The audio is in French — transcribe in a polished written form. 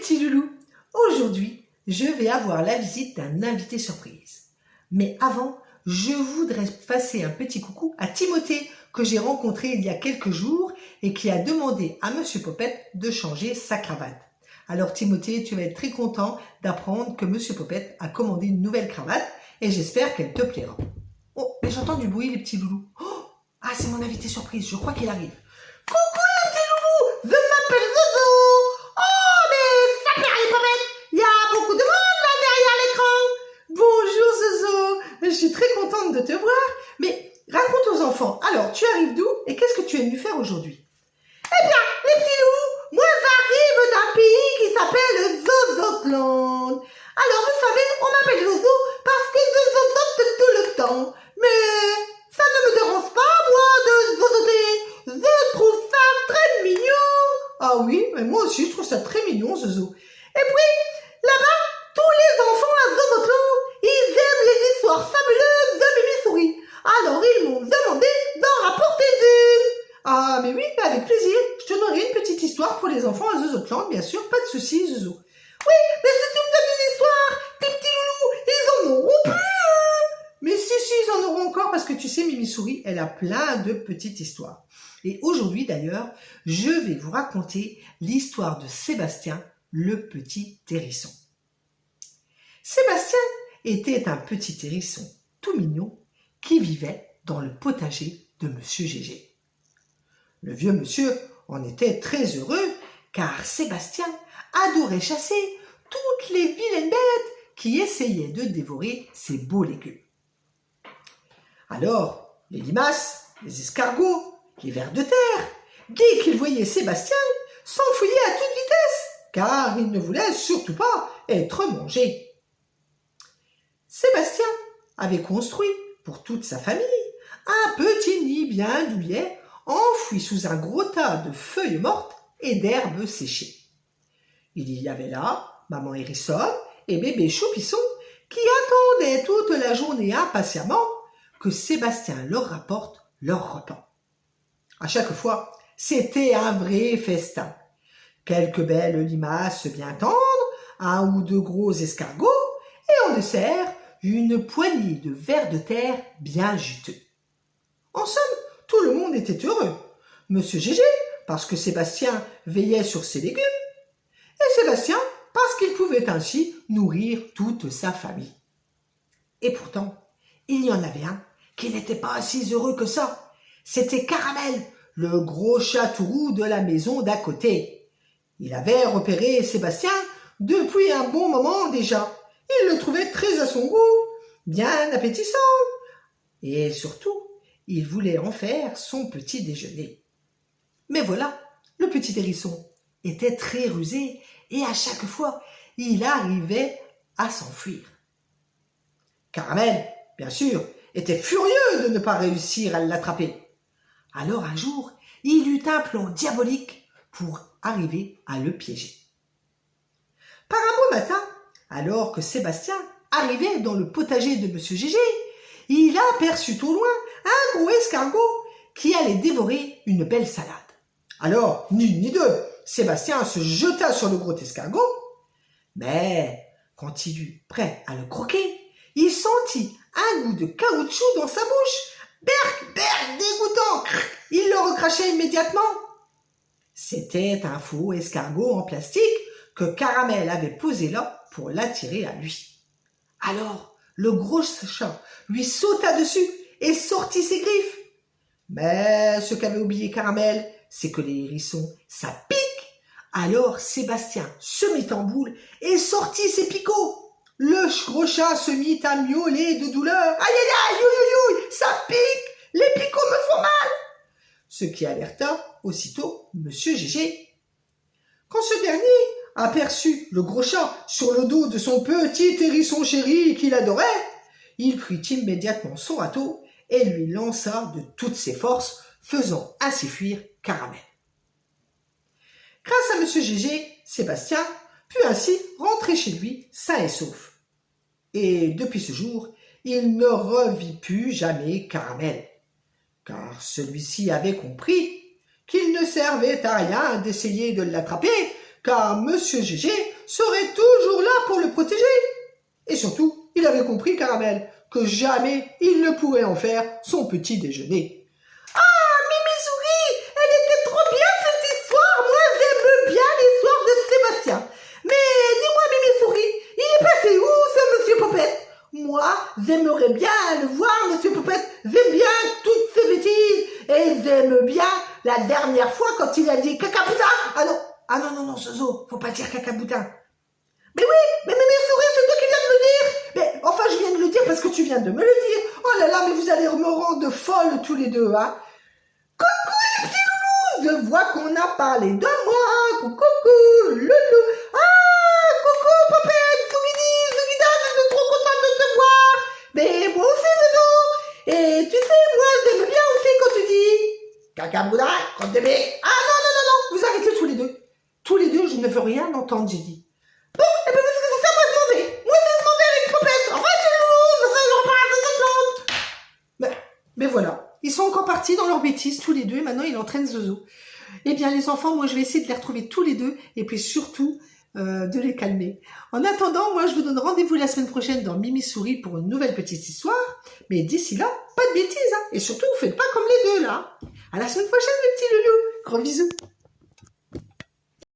petits loulous, aujourd'hui, je vais avoir la visite d'un invité surprise. Mais avant, je voudrais passer un petit coucou à Timothée que j'ai rencontré il y a quelques jours et qui a demandé à Monsieur Popette de changer sa cravate. Alors Timothée, tu vas être très content d'apprendre que Monsieur Popette a commandé une nouvelle cravate et j'espère qu'elle te plaira. Oh, mais j'entends du bruit les petits loulous. Oh, ah, c'est mon invité surprise, je crois qu'il arrive. Coucou les petits loulous, je m'appelle Zozo. Oh, mais ça plaît les Popettes, il y a beaucoup de monde là derrière l'écran. Bonjour Zozo, je suis très contente de te voir, mais raconte aux enfants, alors tu arrives d'où et qu'est-ce que tu es venu faire aujourd'hui? Eh bien, les petits loulous, moi j'arrive d'un pays qui s'appelle Zozotland. Alors vous savez, on m'appelle Zozo parce que je zozote tout le temps. Mais ça ne me dérange pas, moi, de zozoter. Je trouve ça très mignon. Ah oui, mais moi aussi, je trouve ça très mignon, Zozo. Et puis, là-bas, tous les enfants à Zozotland, ils aiment les histoires fabuleuses de Mimi Souris. Alors, ils m'ont demandé d'en rapporter une. Ah, mais oui, avec plaisir. Je te donnerai une petite histoire pour les enfants à Zozotland, bien sûr, pas de soucis, Zozo. Oui, mais si tu me donnes une histoire, tes petits loulous, ils en auront plus. Mais si, ils en auront encore parce que tu sais, Mimi Souris, elle a plein de petites histoires. Et aujourd'hui, d'ailleurs, je vais vous raconter l'histoire de Sébastien, le petit hérisson. Sébastien était un petit hérisson tout mignon qui vivait dans le potager de Monsieur Gégé. Le vieux monsieur en était très heureux car Sébastien adorait chasser toutes les vilaines bêtes qui essayaient de dévorer ses beaux légumes. Alors, les limaces, les escargots, les vers de terre, dès qu'ils voyaient Sébastien, s'enfuyaient à toute vitesse, car ils ne voulaient surtout pas être mangés. Sébastien avait construit pour toute sa famille un petit nid bien douillet, enfoui sous un gros tas de feuilles mortes et d'herbes séchées. Il y avait là maman hérissonne et bébé choupisson qui attendaient toute la journée impatiemment que Sébastien leur rapporte leur repas. À chaque fois, c'était un vrai festin. Quelques belles limaces bien tendres, un ou deux gros escargots et en dessert, une poignée de vers de terre bien juteux. En somme, tout le monde était heureux. Monsieur Gégé, parce que Sébastien veillait sur ses légumes, et Sébastien, parce qu'il pouvait ainsi nourrir toute sa famille. Et pourtant, il y en avait un qui n'était pas si heureux que ça. C'était Caramel, le gros chat tout roux de la maison d'à côté. Il avait repéré Sébastien depuis un bon moment déjà. Il le trouvait très à son goût, bien appétissant. Et surtout, il voulait en faire son petit déjeuner. Mais voilà, le petit hérisson était très rusé et à chaque fois, il arrivait à s'enfuir. Caramel, bien sûr, était furieux de ne pas réussir à l'attraper. Alors un jour, il eut un plan diabolique pour arriver à le piéger. Par un beau matin, alors que Sébastien arrivait dans le potager de Monsieur Gégé, il aperçut au loin un gros escargot qui allait dévorer une belle salade. Alors, ni une ni deux, Sébastien se jeta sur le gros escargot, mais quand il eut prêt à le croquer, il sentit un goût de caoutchouc dans sa bouche. Berk, berk, dégoûtant. Il le recrachait immédiatement. C'était un faux escargot en plastique que Caramel avait posé là pour l'attirer à lui. Alors, le gros chat lui sauta dessus et sortit ses griffes. Mais ce qu'avait oublié Caramel, c'est que les hérissons, ça pique. Alors Sébastien se mit en boule et sortit ses picots. Le gros chat se mit à miauler de douleur. Aïe, aïe, aïe, aïe, aïe, ça pique, les picots me font mal. Ce qui alerta aussitôt Monsieur Gégé. Quand ce dernier aperçut le gros chat sur le dos de son petit hérisson chéri qu'il adorait, il prit immédiatement son râteau et lui lança de toutes ses forces, faisant ainsi fuir Caramel. Grâce à Monsieur Gégé, Sébastien put ainsi rentrer chez lui sain et sauf. Et depuis ce jour, il ne revit plus jamais Caramel, car celui-ci avait compris qu'il ne servait à rien d'essayer de l'attraper, car Monsieur Gégé serait toujours là pour le protéger. Et surtout, il avait compris, Caramel, que jamais il ne pourrait en faire son petit déjeuner. Ah, Mimi Souris, elle était trop bien cette histoire. Moi, j'aime bien l'histoire de Sébastien. Mais dis-moi, Mimi Souris, il est passé où ce Monsieur Popette? Moi, j'aimerais bien le voir, Monsieur Popette. J'aime bien toutes ces bêtises. Et j'aime bien la dernière fois quand il a dit cacaboutin. Ah non, Zozo, faut pas dire cacaboutin. Mais oui, mais Mimi Souris, c'est toi qui viens de me dire. Mais enfin, je viens de le dire parce que tu viens de me le dire. Oh là là, mais vous allez me rendre folle tous les deux, hein. Coucou les petits loulous, je vois qu'on a parlé de moi. Coucou, loulou. Ah, coucou Popette, Zougida, je suis trop contente de te voir. Mais moi aussi, Zozo. Et tu sais, moi, j'aime bien aussi quand tu dis cacaboudin, quand bébé. Ah non, vous arrêtez tous les deux. Tous les deux, je ne veux rien entendre, j'ai dit. Bon, et bien, parce que c'est ça, moi, je m'en vais. Moi, je m'en vais avec Popette. Au revoir, les loulous, je repars à Zozo. Mais voilà, ils sont encore partis dans leur bêtise tous les deux et maintenant ils entraînent Zozo. Eh bien les enfants, moi je vais essayer de les retrouver tous les deux et puis surtout de les calmer. En attendant, moi je vous donne rendez-vous la semaine prochaine dans Mimi Souris pour une nouvelle petite histoire. Mais d'ici là, pas de bêtises, hein. Et surtout, vous faites pas comme les deux là. À la semaine prochaine les petits loulous. Gros bisous.